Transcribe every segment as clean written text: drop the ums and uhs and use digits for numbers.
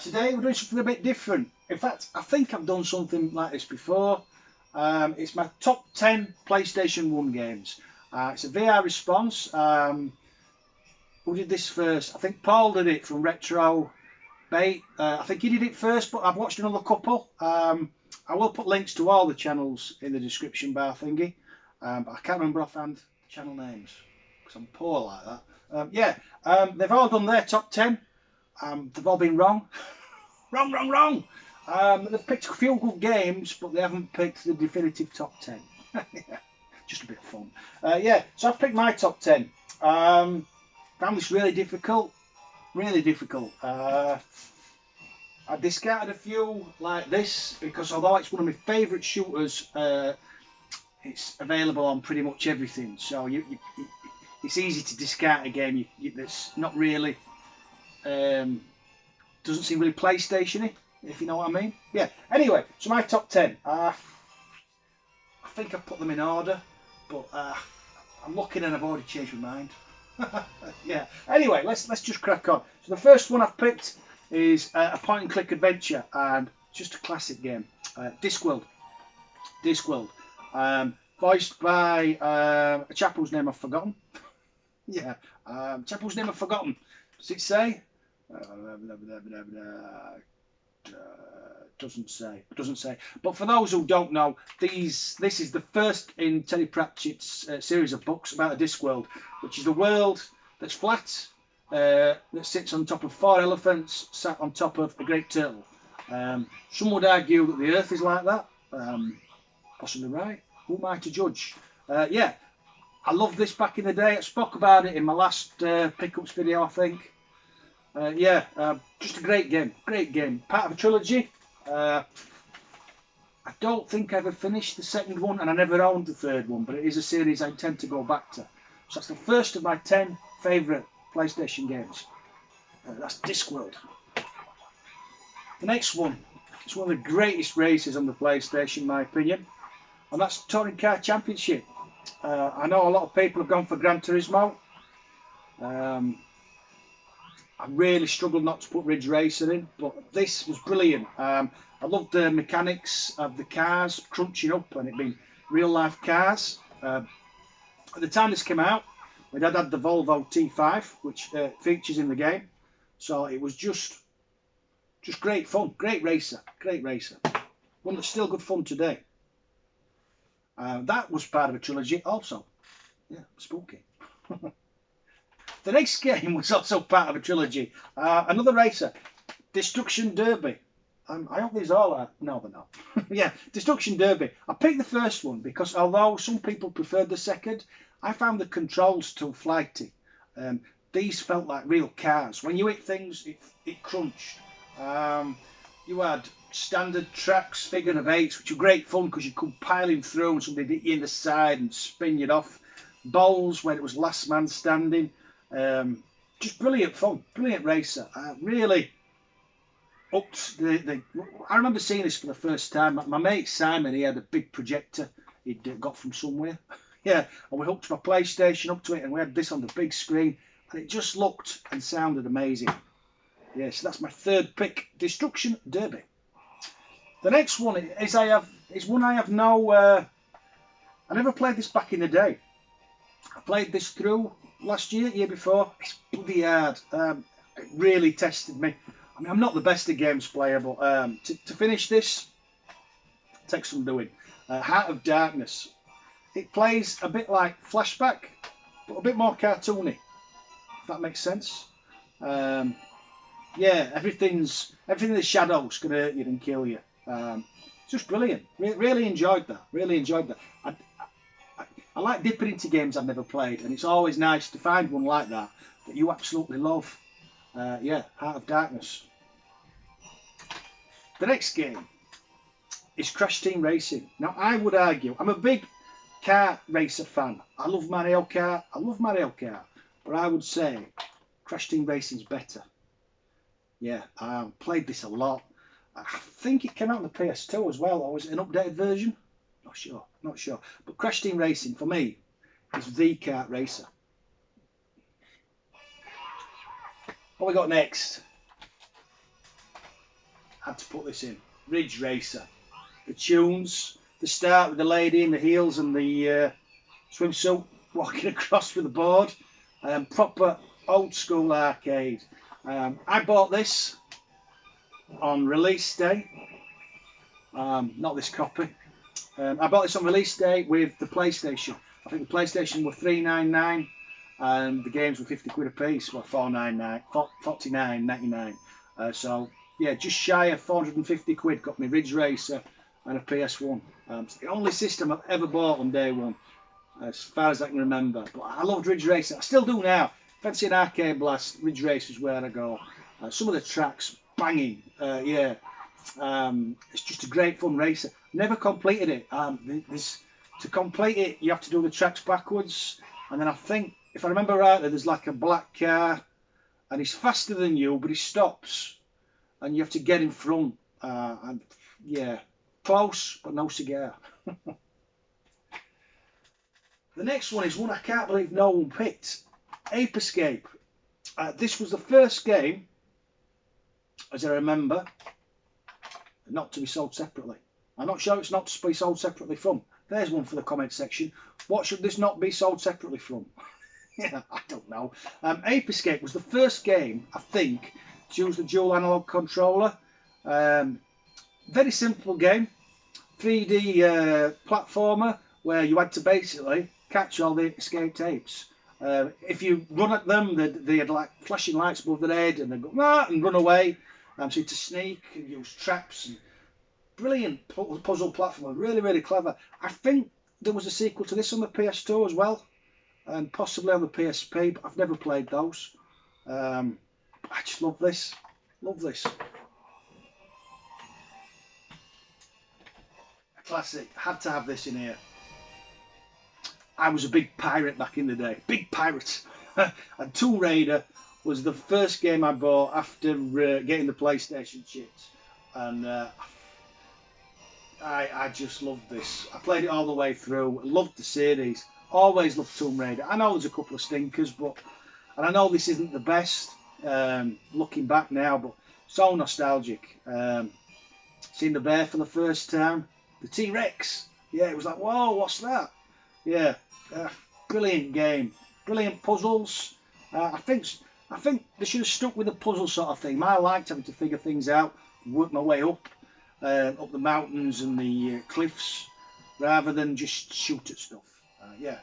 Today we're doing something a bit different. In fact, I think I've done something like this before. It's my top 10 PlayStation 1 games. It's a VR response. Who did this first? I think Paul did it from Retro Bait. I think he did it first, but I've watched another couple. I will put links to all the channels in the description bar thingy. But I can't remember offhand channel names because I'm poor like that. They've all done their top 10. They've all been wrong. wrong. They've picked a few good games, but they haven't picked the definitive top 10. Just a bit of fun. So I've picked my top 10. Found this really difficult. I discarded a few like this because although it's one of my favourite shooters, it's available on pretty much everything. So it's easy to discard a game that's not really, doesn't seem really PlayStation-y, if you know what I mean. Yeah, anyway, so my top 10. I think I've put them in order, but I'm looking and I've already changed my mind. Yeah, anyway, let's just crack on. So the first one I've picked is a point-and-click adventure, and just a classic game, Discworld. Voiced by a chap whose name I've forgotten. Yeah, chap whose name I've forgotten. Does it say? Doesn't say. But for those who don't know, this is the first in Terry Pratchett's series of books about a Discworld, which is a world that's flat, that sits on top of 4 elephants sat on top of a great turtle. Some would argue that the Earth is like that. Possibly right. Who am I to judge? I loved this back in the day. I spoke about it in my last pickups video, I think. Just a great game. Part of a trilogy. I don't think I ever finished the second one, and I never owned the third one, but it is a series I intend to go back to. So that's the first of my 10 favourite PlayStation games. That's Discworld. The next one is one of the greatest races on the PlayStation, in my opinion, and that's Touring Car Championship. I know a lot of people have gone for Gran Turismo. I really struggled not to put Ridge Racer in, but this was brilliant. I loved the mechanics of the cars crunching up and it being real life cars. At the time this came out, my dad had the Volvo T5, which features in the game. So it was just great fun, great racer. One that's still good fun today. That was part of a trilogy also. Yeah, spooky. The next game was also part of a trilogy. Another racer, Destruction Derby. I hope these all are. No, they're not. Yeah, Destruction Derby. I picked the first one because although some people preferred the second, I found the controls too flighty. These felt like real cars. When you hit things, it crunched. You had standard tracks, figure of 8s, which were great fun because you could pile him through and somebody hit you in the side and spin you off. Bowls where it was last man standing. Just brilliant fun, brilliant racer. Really upped I remember seeing this for the first time. My mate Simon, he had a big projector he'd got from somewhere. Yeah, and we hooked my PlayStation up to it and we had this on the big screen and it just looked and sounded amazing. Yeah, so that's my third pick, Destruction Derby. The next one is one I have no. I never played this back in the day. I played this through last year before. It's bloody hard. It really tested me. I mean, I'm not the best at games player, but to finish this takes some doing. Heart of Darkness. It plays a bit like Flashback, but a bit more cartoony, if that makes sense. Everything in the shadows can hurt you and kill you. It's just brilliant. Really enjoyed that. I like dipping into games I've never played, and it's always nice to find one like that you absolutely love. Heart of Darkness. The next game is Crash Team Racing. Now, I would argue, I'm a big car racer fan. I love Mario Kart, but I would say Crash Team Racing's better. Yeah, I played this a lot. I think it came out on the PS2 as well, or was it an updated version? Not sure. But Crash Team Racing, for me, is the kart racer. What we got next? Had to put this in. Ridge Racer. The tunes, the start with the lady in the heels and the swimsuit walking across with the board. Proper old school arcade. I bought this on release day. Not this copy. I bought this on release day with the PlayStation. I think the PlayStation were $3.99 and the games were 50 quid a piece. Well, $49.99. So yeah, just shy of 450 quid got me Ridge Racer and a PS1. It's the only system I've ever bought on day one, as far as I can remember. But I loved Ridge Racer. I still do now. Fancy an arcade blast, Ridge Racer's where I go. Some of the tracks, banging. Yeah. It's just a great fun racer. Never completed it. To complete it, you have to do the tracks backwards. And then I think, if I remember rightly, there's like a black car. And he's faster than you, but he stops. And you have to get in front. And yeah, close, but no cigar. The next one is one I can't believe no one picked. Ape Escape. This was the first game, as I remember, not to be sold separately. I'm not sure it's not to be sold separately from. There's one for the comment section. What should this not be sold separately from? Yeah, I don't know. Ape Escape was the first game, I think, to use the dual analog controller. Very simple game. 3D platformer where you had to basically catch all the escaped apes. If you run at them, they had like flashing lights above their head and they'd go ah, and run away. So you had to sneak and use traps. And brilliant puzzle platform, really, really clever. I think there was a sequel to this on the PS2 as well, and possibly on the PSP, but I've never played those. I just love this. Love this. A classic. Had to have this in here. I was a big pirate back in the day. Big pirate. And Tomb Raider was the first game I bought after getting the PlayStation chips. And I just loved this. I played it all the way through. Loved the series. Always loved Tomb Raider. I know there's a couple of stinkers, and I know this isn't the best looking back now, but so nostalgic. Seeing the bear for the first time. The T-Rex. Yeah, it was like, whoa, what's that? Yeah, brilliant game. Brilliant puzzles. I think they should have stuck with the puzzle sort of thing. I liked having to figure things out, work my way up the mountains and the cliffs, rather than just shoot at stuff. Yeah,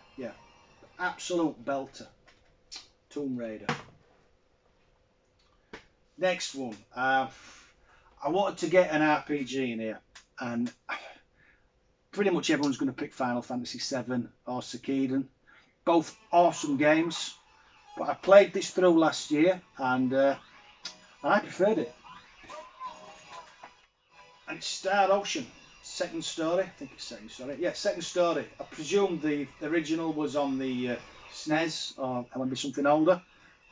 absolute belter. Tomb Raider. Next one. I wanted to get an RPG in here, and pretty much everyone's going to pick Final Fantasy VII or Suikoden. Both awesome games, but I played this through last year and I preferred it. And it's Star Ocean, second story. I think it's second story. Yeah, second story. I presume the original was on the SNES or maybe something older.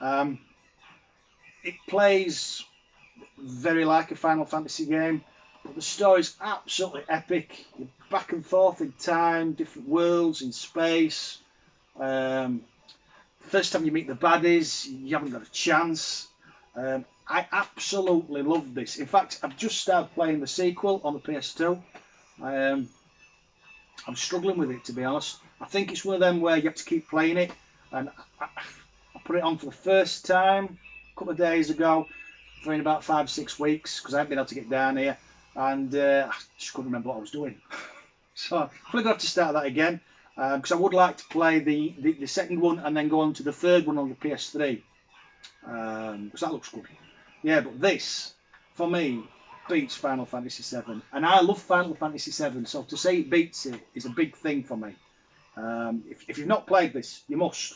It plays very like a Final Fantasy game, but the story's absolutely epic. You're back and forth in time, different worlds, in space. First time you meet the baddies, you haven't got a chance. I absolutely love this. In fact, I've just started playing the sequel on the PS2. I'm struggling with it, to be honest. I think it's one of them where you have to keep playing it. And I put it on for the first time a couple of days ago, for in about 5-6 weeks, because I haven't been able to get down here. And I just couldn't remember what I was doing. So I'm probably going to have to start that again. Because I would like to play the second one and then go on to the third one on the PS3. Because that looks good. Yeah, but this, for me, beats Final Fantasy VII. And I love Final Fantasy VII, so to say it beats it is a big thing for me. If you've not played this, you must.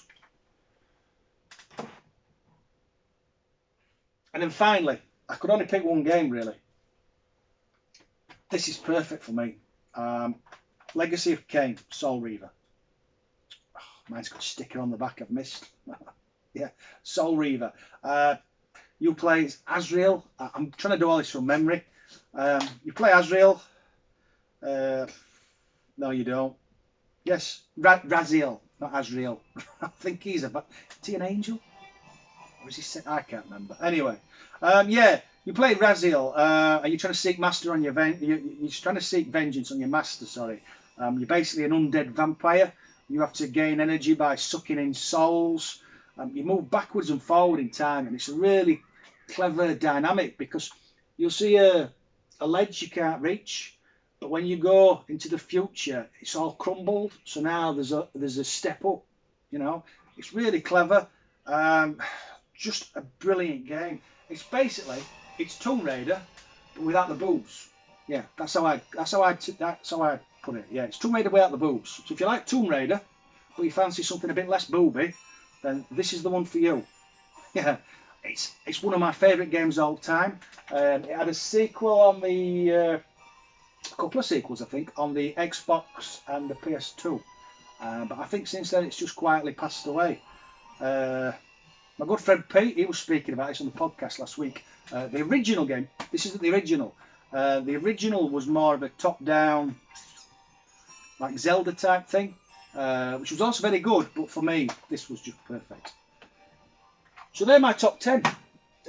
And then finally, I could only pick one game, really. This is perfect for me. Legacy of Kain, Soul Reaver. Oh, mine's got a sticker on the back I've missed. Yeah, Soul Reaver. You play Azrael. I'm trying to do all this from memory. You play Azrael. No, you don't. Yes, Raziel, not Azrael. I think he's is he an angel? Or is he? I can't remember. Anyway, yeah, You play Raziel, and you're trying to seek master on your you're trying to seek vengeance on your master. Sorry, you're basically an undead vampire. You have to gain energy by sucking in souls. You move backwards and forward in time, and it's a really clever dynamic because you'll see a ledge you can't reach, but when you go into the future, it's all crumbled. So now there's a step up. You know, it's really clever. Just a brilliant game. It's basically Tomb Raider, but without the boobs. Yeah, that's how I put it. Yeah, it's Tomb Raider without the boobs. So if you like Tomb Raider, but you fancy something a bit less booby, then this is the one for you. Yeah, it's one of my favourite games of all time. It had a sequel on the a couple of sequels, I think, on the Xbox and the PS2. But I think since then it's just quietly passed away. My good friend Pete, he was speaking about this on the podcast last week. The original game, this isn't the original. The original was more of a top-down, like Zelda type thing, which was also very good, but for me, this was just perfect. So they're my top 10.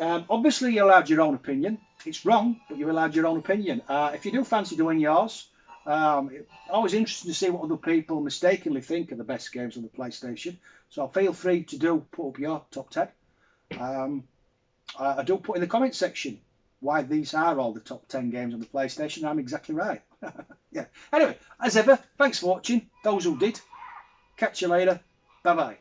Obviously, you're allowed your own opinion. It's wrong, but you're allowed your own opinion. If you do fancy doing yours, it's always interesting to see what other people mistakenly think are the best games on the PlayStation. So feel free to put up your top 10. I do put in the comment section why these are all the top 10 games on the PlayStation. I'm exactly right. Yeah. Anyway, as ever, thanks for watching. Those who did. Catch you later. Bye-bye.